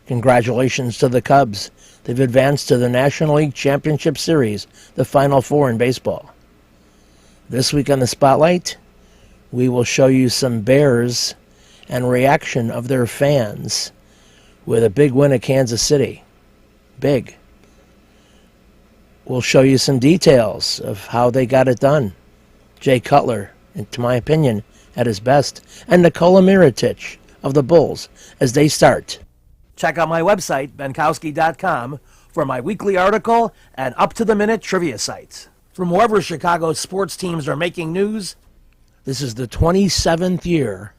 Congratulations to the Cubs. They've advanced to the National League Championship Series, the Final Four in baseball. This week on the Spotlight, we will show you some Bears and reaction of their fans with a big win at Kansas City. Big. We'll show you some details of how they got it done. Jay Cutler, to my opinion, at his best, and Nikola Mirotic of the Bulls as they start. Check out my website, benkowski.com, for my weekly article and up-to-the-minute trivia sites. From wherever Chicago's sports teams are making news, this is the 27th year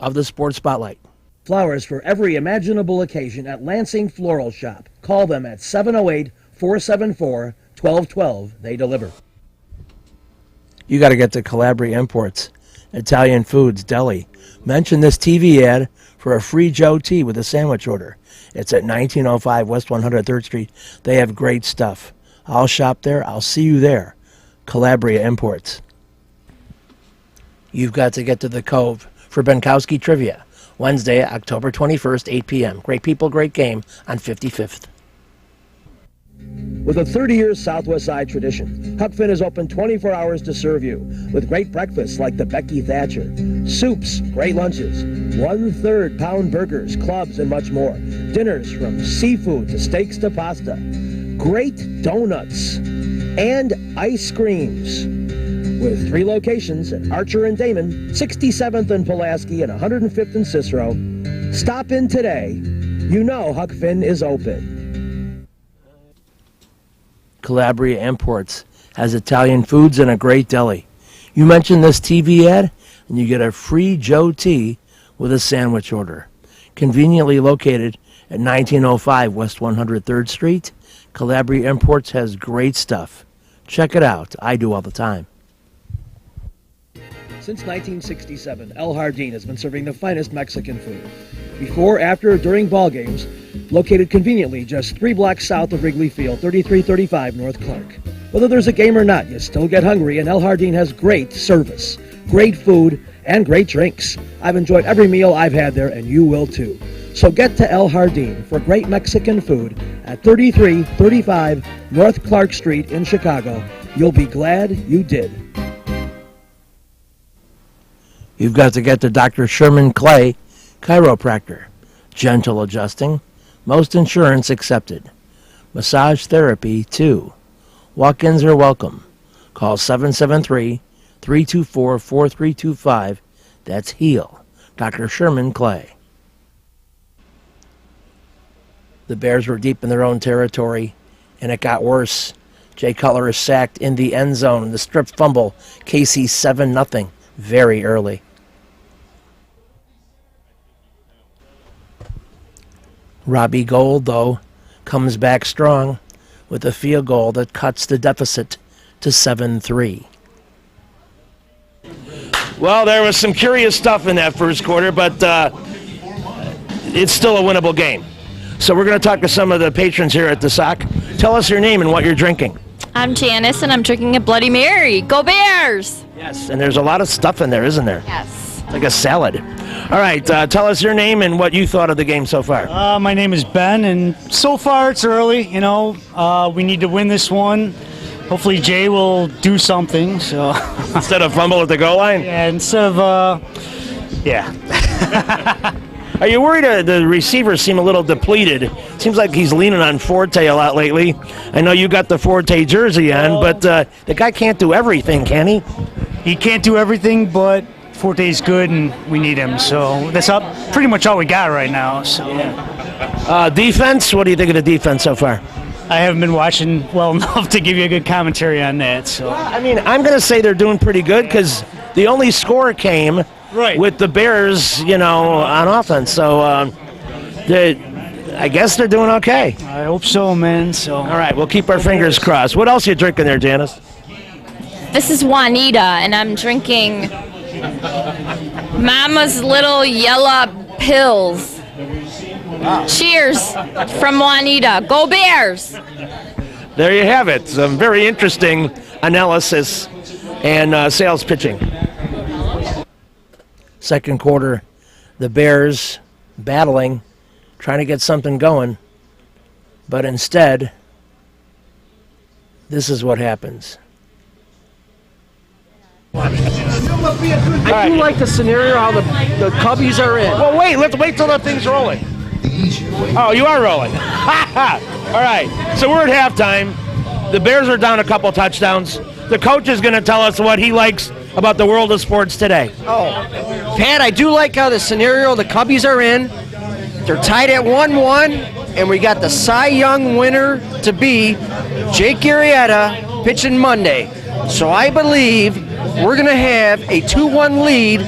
of the Sports Spotlight. Flowers for every imaginable occasion at Lansing Floral Shop. Call them at 708-474-1212. They deliver. You got to get to Calabria Imports, Italian Foods Deli. Mention this TV ad for a free Joe Tea with a sandwich order. It's at 1905 West 103rd Street. They have great stuff. I'll shop there. I'll see you there. Calabria Imports. You've got to get to the Cove for Benkowski Trivia. Wednesday, October 21st, 8 p.m. Great people, great game on 55th. With a 30-year Southwest Side tradition, Huck Finn is open 24 hours to serve you with great breakfasts like the Becky Thatcher, soups, great lunches, 1/3 pound burgers, clubs, and much more. Dinners from seafood to steaks to pasta, great donuts, and ice creams. With 3 locations at Archer and Damon, 67th and Pulaski, and 105th and Cicero. Stop in today. You know Huck Finn is open. Calabria Imports has Italian foods and a great deli. You mention this TV ad, and you get a free Joe Tea with a sandwich order. Conveniently located at 1905 West 103rd Street, Calabria Imports has great stuff. Check it out. I do all the time. Since 1967, El Jardín has been serving the finest Mexican food. Before, after, or during ball games, located conveniently just 3 blocks south of Wrigley Field, 3335 North Clark. Whether there's a game or not, you still get hungry, and El Jardín has great service, great food, and great drinks. I've enjoyed every meal I've had there, and you will too. So get to El Jardín for great Mexican food at 3335 North Clark Street in Chicago. You'll be glad you did. You've got to get to Dr. Sherman Clay, chiropractor. Gentle adjusting, most insurance accepted. Massage therapy, too. Walk-ins are welcome. Call 773-324-4325. That's HEAL. Dr. Sherman Clay. The Bears were deep in their own territory, and it got worse. Jay Cutler is sacked in the end zone. The strip fumble, KC 7-0, very early. Robbie Gould, though, comes back strong with a field goal that cuts the deficit to 7-3. Well, there was some curious stuff in that first quarter, but it's still a winnable game. So we're going to talk to some of the patrons here at the Sock. Tell us your name and what you're drinking. I'm Janice, and I'm drinking a Bloody Mary. Go Bears! Yes, and there's a lot of stuff in there, isn't there? Yes. Like a salad. All right, tell us your name and what you thought of the game so far. My name is Ben, and so far it's early. You know, we need to win this one. Hopefully Jay will do something. So instead of fumble at the goal line? Yeah, instead of, yeah. Are you worried the receivers seem a little depleted? Seems like he's leaning on Forte a lot lately. I know you got the Forte jersey on, but the guy can't do everything, can he? He can't do everything, but Forte's good, and we need him. So that's pretty much all we got right now. So defense, what do you think of the defense so far? I haven't been watching well enough to give you a good commentary on that. So well, I mean, I'm going to say they're doing pretty good because the only score came with the Bears, you know, on offense. So I guess they're doing okay. I hope so, man. So all right, we'll keep our fingers crossed. What else are you drinking there, Janice? This is Juanita, and I'm drinking Mama's Little Yellow Pills. Wow. Cheers from Juanita. Go Bears! There you have it. Some very interesting analysis and sales pitching. Second quarter, the Bears battling trying to get something going, but instead, this is what happens. I do like the scenario how the Cubbies are in. Well, let's wait till the thing's rolling. Oh, you are rolling. All right, so we're at halftime. The Bears are down a couple touchdowns. The coach is going to tell us what he likes about the world of sports today. Oh, Pat, I do like how the scenario the Cubbies are in. They're tied at 1-1, and we got the Cy Young winner to be Jake Arrieta pitching Monday. So I believe we're going to have a 2-1 lead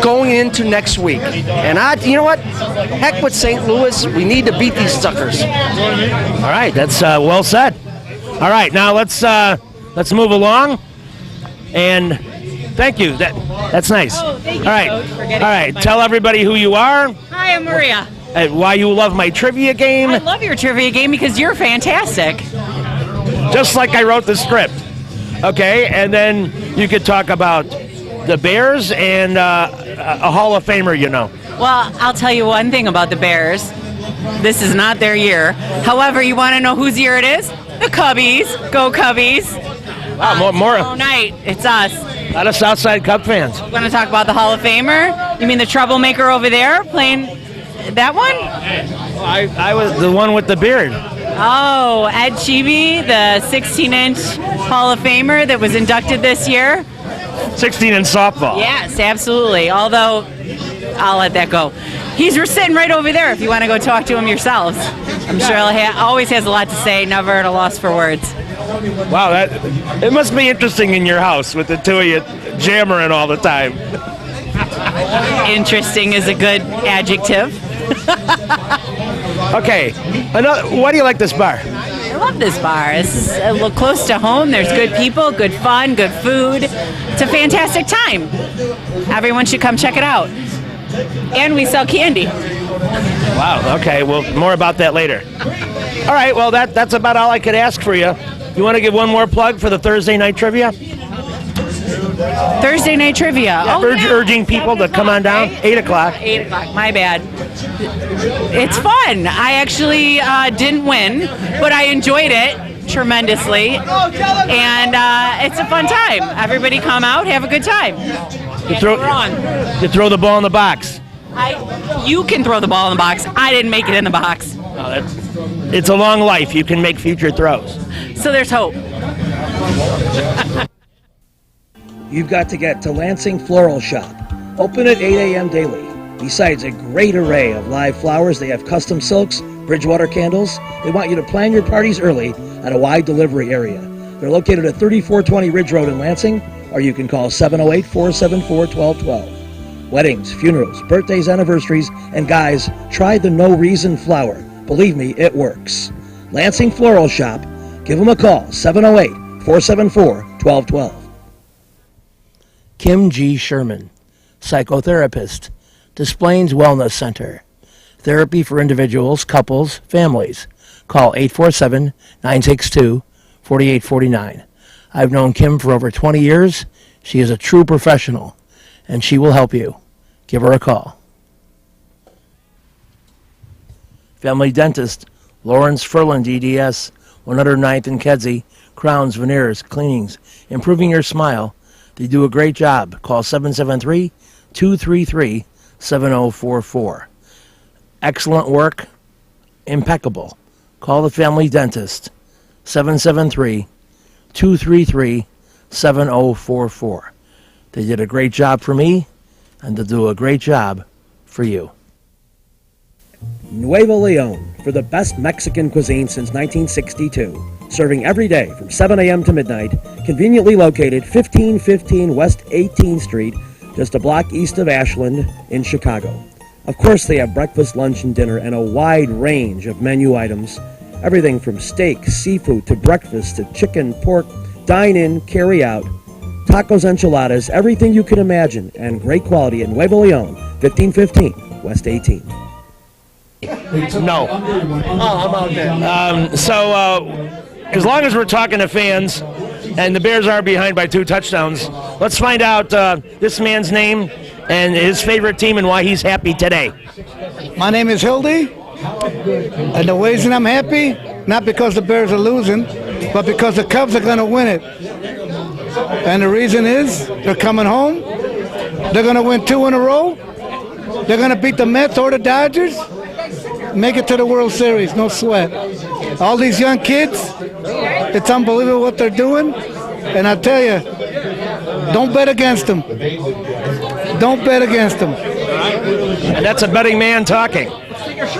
going into next week. And you know what? Heck with St. Louis. We need to beat these suckers. All right, that's well said. All right, now let's move along. And thank you. That's nice. Oh, thank you, all right, Coach, for getting all right. my- Tell everybody who you are. Hi, I'm Maria. Why you love my trivia game. I love your trivia game because you're fantastic. Just like I wrote the script. Okay, and then you could talk about the Bears and a Hall of Famer, you know. Well, I'll tell you one thing about the Bears. This is not their year. However, you want to know whose year it is? The Cubbies. Go Cubbies. Wow, more Tomorrow night, it's us. a lot of Southside Cub fans. We're going to talk about the Hall of Famer. You mean the troublemaker over there playing that one? I was the one with the beard. Oh, Ed Cheevy, the 16-inch Hall of Famer that was inducted this year. 16 in softball. Yes, absolutely. Although, I'll let that go. He's sitting right over there if you want to go talk to him yourselves. I'm sure he always has a lot to say, never at a loss for words. Wow, it must be interesting in your house with the two of you jammering all the time. Interesting is a good adjective. Okay, why do you like this bar? I love this bar. This is a little close to home. There's good people, good fun, good food. It's a fantastic time. Everyone should come check it out. And we sell candy. Wow, okay, well, more about that later. All right, well, that's about all I could ask for you. You want to give one more plug for the Thursday night trivia? Thursday night trivia. Urging people to come on down, 8 o'clock. 8 o'clock, my bad. It's fun. I actually didn't win, but I enjoyed it tremendously. And it's a fun time. Everybody come out, have a good time. You throw the ball in the box. You can throw the ball in the box. I didn't make it in the box. It's a long life. You can make future throws. So there's hope. You've got to get to Lansing Floral Shop. Open at 8 a.m. daily. Besides a great array of live flowers, they have custom silks, Bridgewater candles. They want you to plan your parties early at a wide delivery area. They're located at 3420 Ridge Road in Lansing, or you can call 708-474-1212. Weddings, funerals, birthdays, anniversaries, and guys, try the No Reason flower. Believe me, it works. Lansing Floral Shop. Give them a call, 708-474-1212. Kim G. Sherman, psychotherapist, Des Plaines Wellness Center. Therapy for individuals, couples, families. Call 847-962-4849. I've known Kim for over 20 years. She is a true professional, and she will help you. Give her a call. Family Dentist, Lawrence Furlan, DDS, 109th and Kedzie, crowns, veneers, cleanings, improving your smile. They do a great job. Call 773-233-7044. Excellent work, impeccable. Call the Family Dentist, 773-233-7044. They did a great job for me, and they'll do a great job for you. Nuevo Leon, for the best Mexican cuisine since 1962. Serving every day from 7 a.m. to midnight, conveniently located 1515 West 18th Street, just a block east of Ashland in Chicago. Of course, they have breakfast, lunch, and dinner, and a wide range of menu items. Everything from steak, seafood, to breakfast, to chicken, pork, dine-in, carry-out, tacos, enchiladas, everything you can imagine, and great quality at Nuevo Leon, 1515 West 18th. No. Oh, I'm out there. As long as we're talking to fans, and the Bears are behind by 2 touchdowns, let's find out this man's name and his favorite team and why he's happy today. My name is Hildy, And the reason I'm happy, not because the Bears are losing, but because the Cubs are going to win it. And the reason is they're coming home. They're going to win 2 in a row. They're going to beat the Mets or the Dodgers. Make it to the World Series, no sweat. All these young kids, it's unbelievable what they're doing. And I tell you, don't bet against them. Don't bet against them. And that's a betting man talking.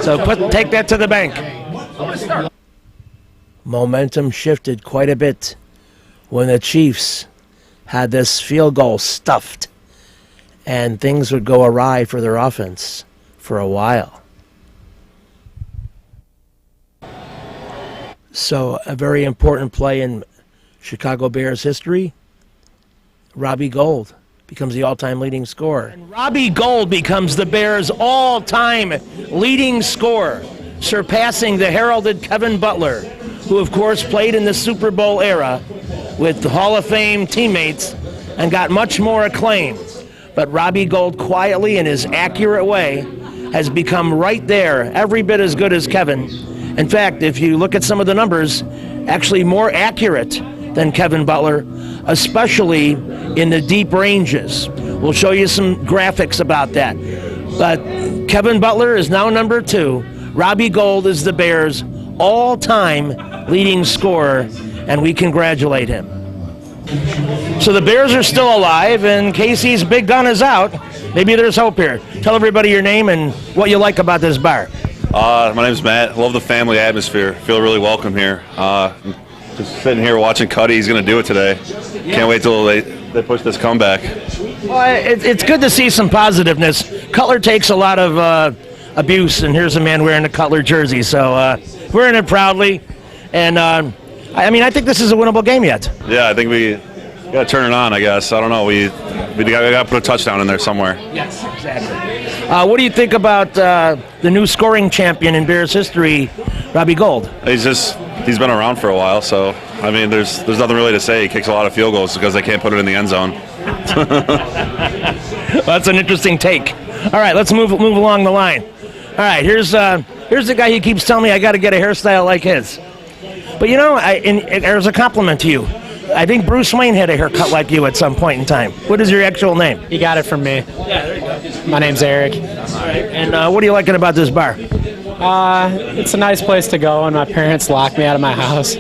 So take that to the bank. Momentum shifted quite a bit when the Chiefs had this field goal stuffed, and things would go awry for their offense for a while. So a very important play in Chicago Bears history, Robbie Gould becomes the all-time leading scorer. And Robbie Gould becomes the Bears' all-time leading scorer, surpassing the heralded Kevin Butler, who of course played in the Super Bowl era with the Hall of Fame teammates and got much more acclaim. But Robbie Gould quietly, in his accurate way, has become right there, every bit as good as Kevin. In fact, if you look at some of the numbers, actually more accurate than Kevin Butler, especially in the deep ranges. We'll show you some graphics about that. But Kevin Butler is now number 2. Robbie Gould is the Bears' all-time leading scorer, and we congratulate him. So the Bears are still alive, and Casey's big gun is out. Maybe there's hope here. Tell everybody your name and what you like about this bar. My name's Matt. Love the family atmosphere. Feel really welcome here. Just sitting here watching Cuddy. He's going to do it today. Can't wait till they push this comeback. Well, it's good to see some positiveness. Cutler takes a lot of abuse, and here's a man wearing a Cutler jersey. So we're in it proudly. And, I think this is a winnable game yet. Yeah, I think we got to turn it on, I guess. I don't know. We got to put a touchdown in there somewhere. Yes, exactly. What do you think about the new scoring champion in Bears history, Robbie Gould? He's been around for a while, so, there's nothing really to say. He kicks a lot of field goals because they can't put it in the end zone. Well, that's an interesting take. All right, let's move along the line. All right, here's the guy who keeps telling me I got to get a hairstyle like his. But there's a compliment to you. I think Bruce Wayne had a haircut like you at some point in time. What is your actual name? You got it from me. Yeah, there you go. My name's Eric. All right. And what are you liking about this bar? It's a nice place to go, and my parents locked me out of my house.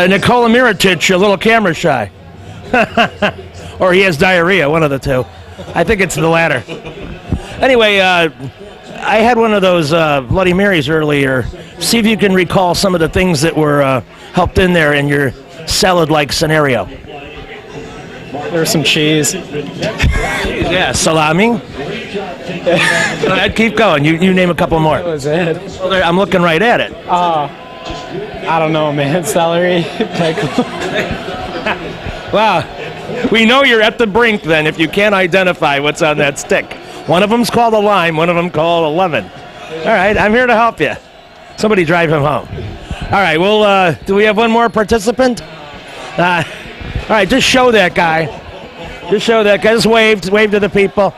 Nikola Mirotic, a little camera shy. Or he has diarrhea, one of the two. I think it's the latter. Anyway, I had one of those Bloody Marys earlier. See if you can recall some of the things that were helped in there in your salad-like scenario. There was some cheese. Yeah, salami. Go ahead, keep going. You name a couple more. That was it. Well, I'm looking right at it. I don't know, man. Celery. Wow. We know you're at the brink then if you can't identify what's on that stick. One of them's called a lime, one of them called a lemon. All right, I'm here to help you. Somebody drive him home. All right, well, do we have one more participant? All right, just show that guy. Just show that guy. Just wave to the people.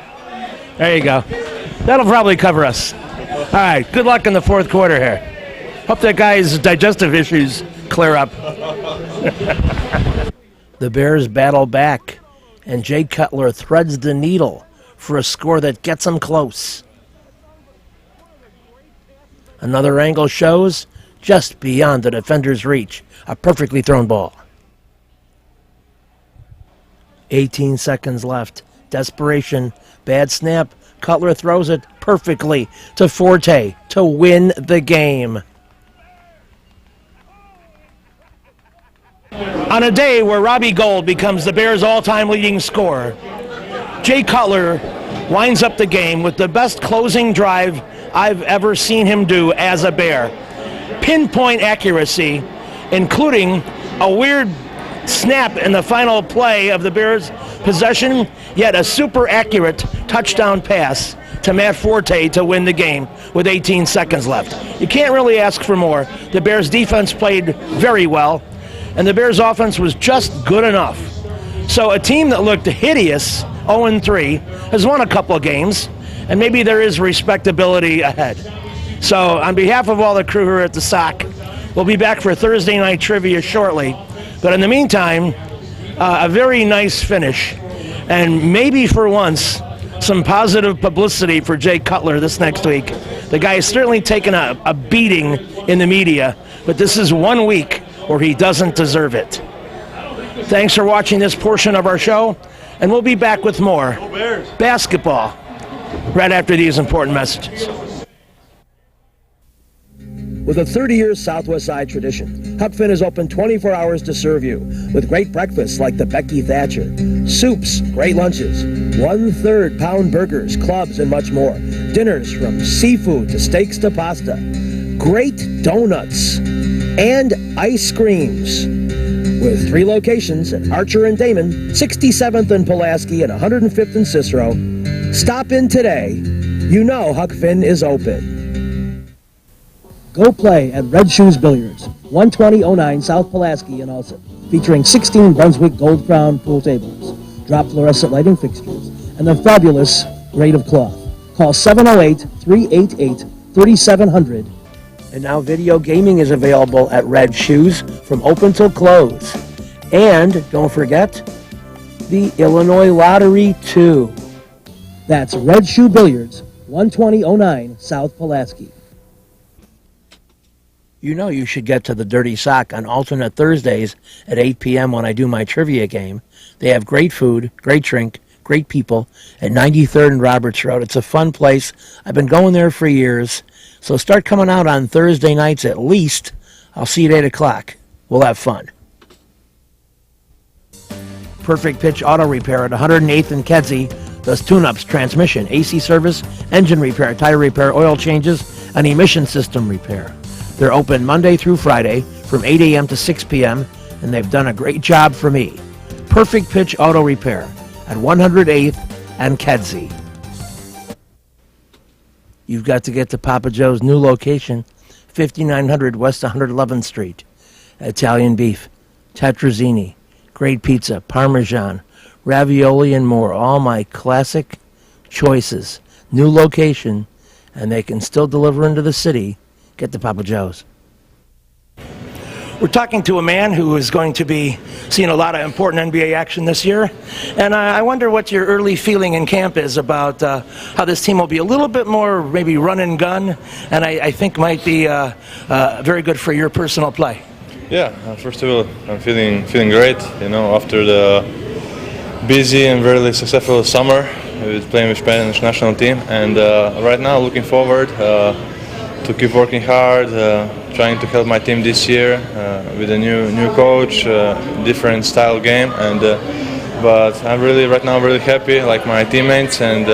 There you go. That'll probably cover us. All right, good luck in the fourth quarter here. Hope that guy's digestive issues clear up. The Bears battle back, and Jay Cutler threads the needle for a score that gets them close. Another angle shows just beyond the defender's reach. A perfectly thrown ball. 18 seconds left. Desperation. Bad snap. Cutler throws it perfectly to Forte to win the game. On a day where Robbie Gould becomes the Bears' all-time leading scorer, Jay Cutler winds up the game with the best closing drive I've ever seen him do as a Bear. Pinpoint accuracy, including a weird snap in the final play of the Bears' possession, yet a super accurate touchdown pass to Matt Forte to win the game with 18 seconds left. You can't really ask for more. The Bears' defense played very well, and the Bears' offense was just good enough. So a team that looked hideous, 0-3, has won a couple of games, and maybe there is respectability ahead. So on behalf of all the crew here at the Sock, we'll be back for Thursday night trivia shortly. But in the meantime, a very nice finish, and maybe for once, some positive publicity for Jay Cutler this next week. The guy is certainly taken a beating in the media, but this is 1 week where he doesn't deserve it. Thanks for watching this portion of our show, and we'll be back with more basketball right after these important messages. With a 30-year Southwest Side tradition, Huck Finn is open 24 hours to serve you with great breakfasts like the Becky Thatcher, soups, great lunches, 1/3 pound burgers, clubs, and much more. Dinners from seafood to steaks to pasta, great donuts, and ice creams. With 3 locations at Archer and Damon, 67th and Pulaski, and 105th and Cicero. Stop in today. You know Huck Finn is open. Go play at Red Shoes Billiards, 12009 South Pulaski in Ulsan, featuring 16 Brunswick Gold Crown pool tables, drop fluorescent lighting fixtures, and the fabulous grade of cloth. Call 708-388-3700. And now video gaming is available at Red Shoes from open till close. And don't forget, the Illinois Lottery too. That's Red Shoe Billiards, 12009 South Pulaski. You know you should get to the Dirty Sock on alternate Thursdays at 8 p.m. when I do my trivia game. They have great food, great drink, great people at 93rd and Roberts Road. It's a fun place. I've been going there for years. So start coming out on Thursday nights at least. I'll see you at 8 o'clock. We'll have fun. Perfect Pitch Auto Repair at 108th and Kedzie does tune-ups, transmission, AC service, engine repair, tire repair, oil changes, and emission system repair. They're open Monday through Friday from 8 a.m. to 6 p.m., and they've done a great job for me. Perfect Pitch Auto Repair at 108th and Kedzie. You've got to get to Papa Joe's new location, 5900 West 111th Street. Italian beef, tetrazzini, great pizza, Parmesan, ravioli, and more. All my classic choices. New location, and they can still deliver into the city. Get to Papa Joe's. We're talking to a man who is going to be seeing a lot of important NBA action this year. And I wonder what your early feeling in camp is about how this team will be a little bit more maybe run and gun, and I think might be very good for your personal play. Yeah, first of all, I'm feeling great. You know, after the busy and very successful summer with playing with Spanish national team, and right now looking forward to keep working hard, trying to help my team this year with a new coach, different style game, and but I'm right now really happy, like my teammates, and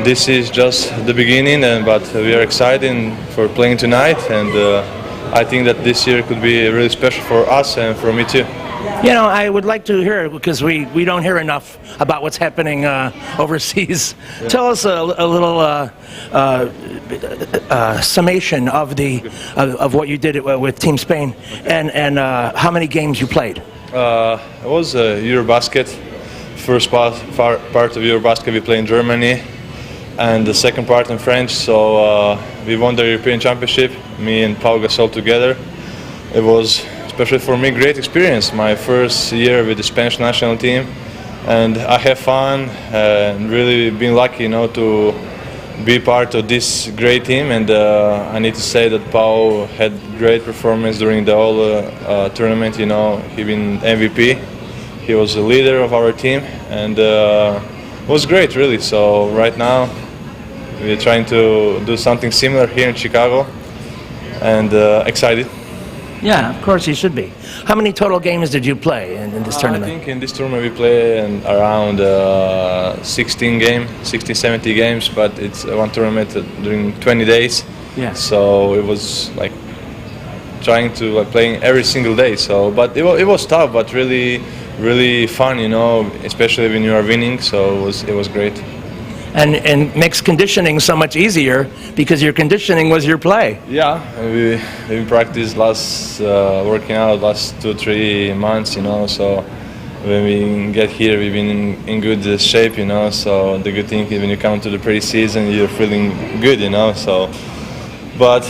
this is just the beginning. But we are excited for playing tonight, and I think that this year could be really special for us and for me too. You know, I would like to hear, because we don't hear enough about what's happening overseas. Yeah. Tell us a little summation of what you did with Team Spain, and how many games you played. It was Eurobasket. First part of Eurobasket we played in Germany, and the second part in French. So we won the European Championship, me and Pau Gasol together. It was, especially for me, great experience. My first year with the Spanish national team, and I have fun and really been lucky, you know, to be part of this great team. And I need to say that Pau had great performance during the whole tournament. You know, he been MVP. He was the leader of our team, and it was great, really. So right now we're trying to do something similar here in Chicago, and excited. Yeah, of course you should be. How many total games did you play in this tournament? I think in this tournament we play around 70 games, but it's one tournament during 20 days. Yeah. So it was like trying to playing every single day. So, but it was tough, but really fun, you know, especially when you are winning. So it was great. And makes conditioning so much easier because your conditioning was your play. Yeah, we practiced working out last 2-3 months, you know, so when we get here, we've been in good shape, you know. So the good thing is when you come to the preseason, you're feeling good, you know. So, but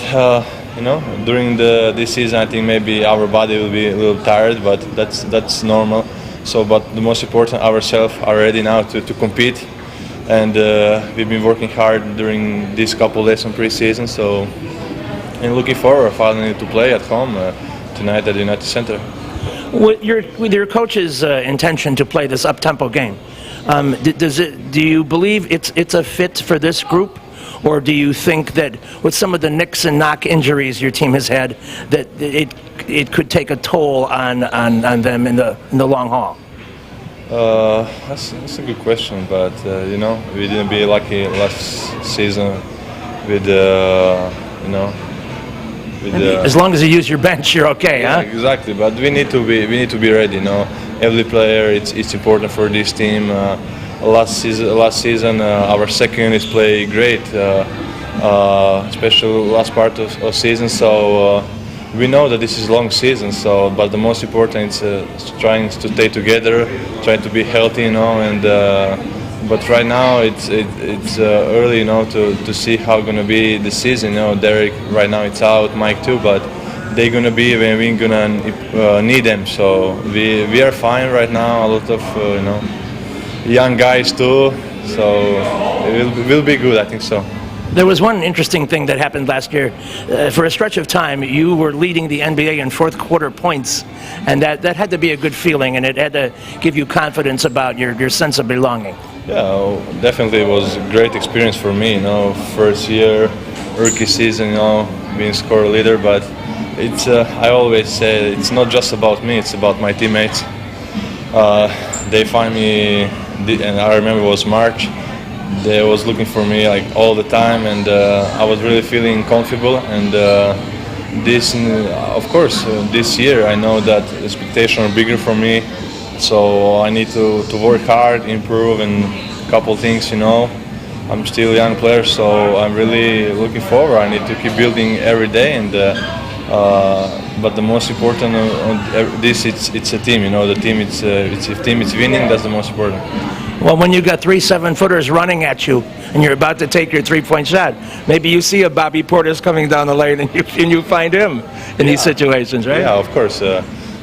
you know, during this season, I think maybe our body will be a little tired, but that's normal. So, but the most important, ourselves are ready now to compete, and we've been working hard during these couple days on preseason. So, and looking forward finally to play at home tonight at the United Center. With your coach's intention to play this up-tempo game, do you believe it's a fit for this group, or do you think that with some of the nicks and knock injuries your team has had, that it could take a toll on them in the long haul? That's a good question, but you know, we didn't be lucky last season with you know. As long as you use your bench, you're okay, yeah, huh? Exactly, but we need to be ready. You know, every player it's important for this team. Last season, our second units play great, especially last part of season. So we know that this is a long season. So, but the most important is trying to stay together, trying to be healthy. You know, and. But right now it's early, you know, to see how gonna be the season. You know, Derek right now it's out, Mike too, but they're gonna be when we're gonna need them. So we are fine right now. A lot of you know, young guys too. So it will be good, I think so. There was one interesting thing that happened last year. For a stretch of time, you were leading the NBA in fourth quarter points, and that had to be a good feeling, and it had to give you confidence about your sense of belonging. Yeah, definitely it was a great experience for me. You know, first year, rookie season, you know, being score leader. But it's I always say it's not just about me; it's about my teammates. They find me, and I remember it was March. They was looking for me like all the time, and I was really feeling comfortable. And this, of course, this year I know that expectations are bigger for me. So I need to work hard, improve, and a couple things, you know. I'm still a young player, so I'm really looking forward. I need to keep building every day, and but the most important on this, it's a team, you know. The team, it's if team is winning, that's the most important. Well, when you got 3 7-footers running at you, and you're about to take your 3-point shot, maybe you see a Bobby Portis coming down the lane, and you find him in these situations, right? Yeah, of course.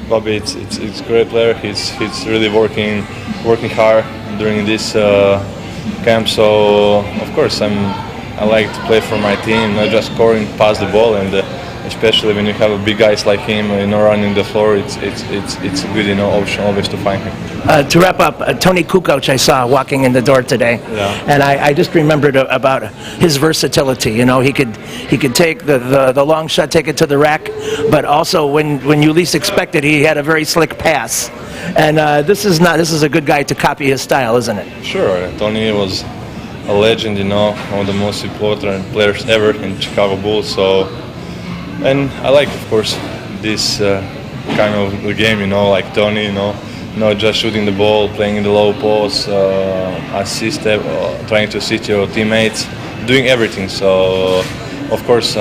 Bobby, it's a great player. He's really working hard during this camp. So of course I like to play for my team, not just scoring, pass the ball, and especially when you have a big guys like him, you know, running the floor, it's a good, you know, option always to find him. To wrap up, Tony Kukoc I saw walking in the door today, and I just remembered about his versatility. You know, he could take the long shot, take it to the rack, but also when you least expect it, he had a very slick pass. And this is a good guy to copy his style, isn't it? Sure, Tony was a legend, you know, one of the most important players ever in Chicago Bulls. So, and I like, of course, this kind of game, you know, like Tony, you know. Not just shooting the ball, playing in the low post, trying to assist your teammates, doing everything. So, of course,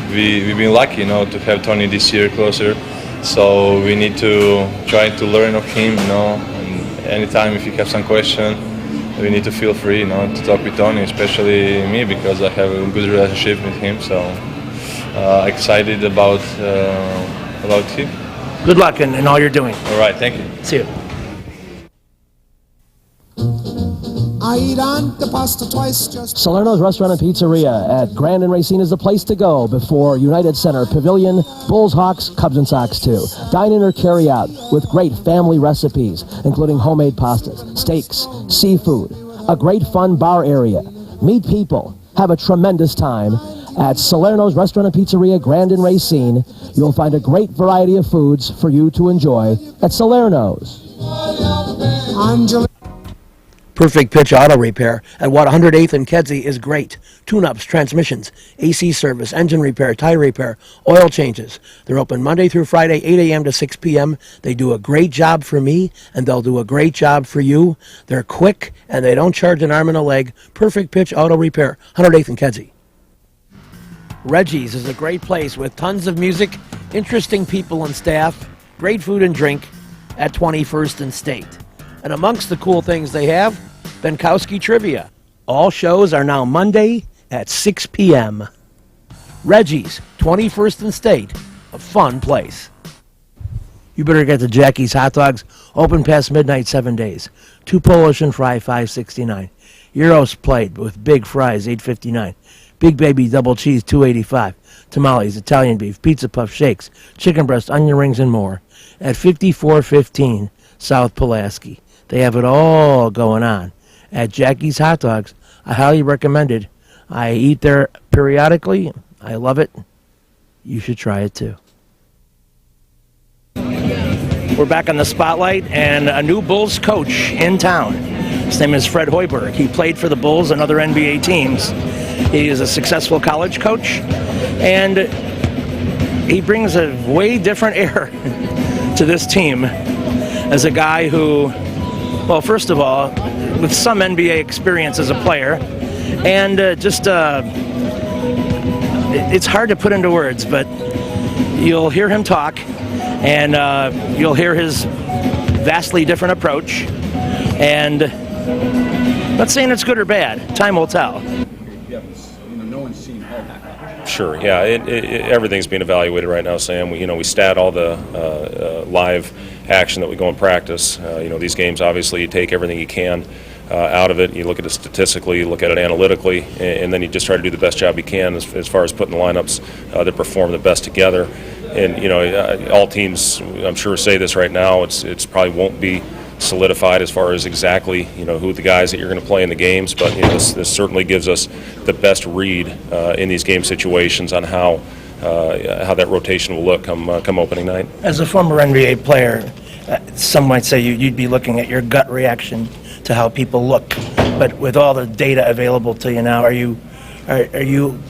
we've been lucky, you know, to have Tony this year closer. So we need to try to learn of him, you know. And anytime if you have some question, we need to feel free, you know, to talk with Tony, especially me, because I have a good relationship with him. So excited about him. Good luck in all you're doing. All right, thank you. See you. I eat on the pasta twice just... Salerno's Restaurant and Pizzeria at Grand and Racine is the place to go before United Center Pavilion, Bulls, Hawks, Cubs, and Sox too. Dine in or carry out with great family recipes, including homemade pastas, steaks, seafood, a great fun bar area. Meet people. Have a tremendous time. At Salerno's Restaurant and Pizzeria, Grand and Racine, you'll find a great variety of foods for you to enjoy at Salerno's. Perfect Pitch Auto Repair at Watt 108th and Kedzie is great. Tune-ups, transmissions, AC service, engine repair, tire repair, oil changes. They're open Monday through Friday, 8 a.m. to 6 p.m. They do a great job for me, and they'll do a great job for you. They're quick, and they don't charge an arm and a leg. Perfect Pitch Auto Repair, 108th and Kedzie. Reggie's is a great place with tons of music, interesting people and staff, great food and drink. at 21st and State. And amongst the cool things they have, Benkowski Trivia. All shows are now Monday at 6 p.m. Reggie's, 21st and State, a fun place. You better get to Jackie's Hot Dogs, open past midnight 7 days. 2 Polish and fry, $5.69. Gyros plate with big fries, $8.59. Big Baby double cheese, $2.85. Tamales, Italian beef, pizza puff shakes, chicken breast, onion rings, and more at 5415 South Pulaski. They have it all going on at Jackie's Hot Dogs. I highly recommend it. I eat there periodically. I love it. You should try it too. We're back on the spotlight, and a new Bulls coach in town. His name is Fred Hoiberg. He played for the Bulls and other NBA teams. He is a successful college coach, and he brings a way different air to this team as a guy who, well, first of all, with some NBA experience as a player, and it's hard to put into words, but you'll hear him talk, and you'll hear his vastly different approach, and not saying it's good or bad. Time will tell. Sure, yeah. Everything's being evaluated right now, Sam. We stat all the live action that we go in practice. These games, obviously, you take everything you can out of it. You look at it statistically, you look at it analytically, and then you just try to do the best job you can as far as putting the lineups that perform the best together. And all teams, I'm sure, say this right now. It's probably won't be solidified as far as exactly who the guys that you're going to play in the games, but this certainly gives us the best read in these game situations on how that rotation will look come opening night. As a former NBA player, some might say you'd be looking at your gut reaction to how people look, but with all the data available to you now, do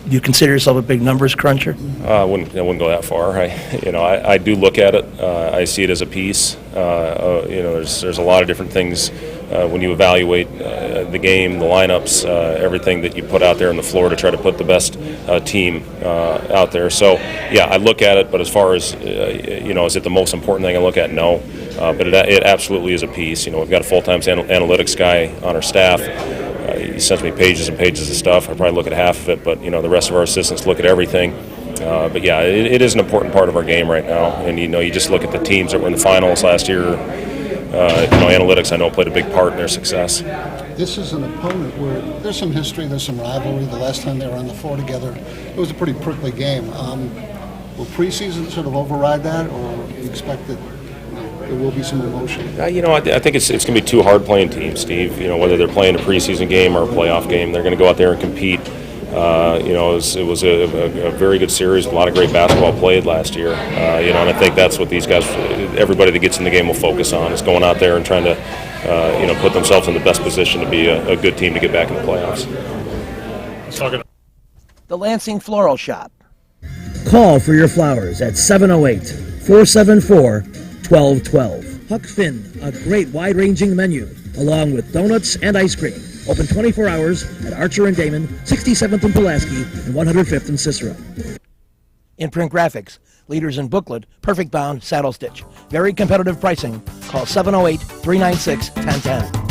you consider yourself a big numbers cruncher? I wouldn't go that far. I do look at it. I see it as a piece. There's a lot of different things when you evaluate the game, the lineups, everything that you put out there on the floor to try to put the best team out there. So yeah, I look at it. But as far as is it the most important thing I look at? No. But it absolutely is a piece. We've got a full-time analytics guy on our staff. He sends me pages and pages of stuff. I probably look at half of it, but the rest of our assistants look at everything. But yeah, it is an important part of our game right now. And you just look at the teams that were in the finals last year. Analytics I know played a big part in their success. This is an opponent where there's some history, there's some rivalry. The last time they were on the floor together, it was a pretty prickly game. Will preseason sort of override that, or do you expect that there will be some emotion? I think it's going to be two hard-playing teams, Steve. Whether they're playing a preseason game or a playoff game, they're going to go out there and compete. It was a very good series, a lot of great basketball played last year. And I think that's what these guys, everybody that gets in the game will focus on, is going out there and trying to, put themselves in the best position to be a good team to get back in the playoffs. The Lansing Floral Shop. Call for your flowers at 708-474-1212. Huck Finn, a great wide-ranging menu, along with donuts and ice cream. Open 24 hours at Archer and Damon, 67th and Pulaski, and 105th and Cicero. Imprint Graphics, leaders in booklet, perfect bound, saddle stitch. Very competitive pricing. Call 708-396-1010.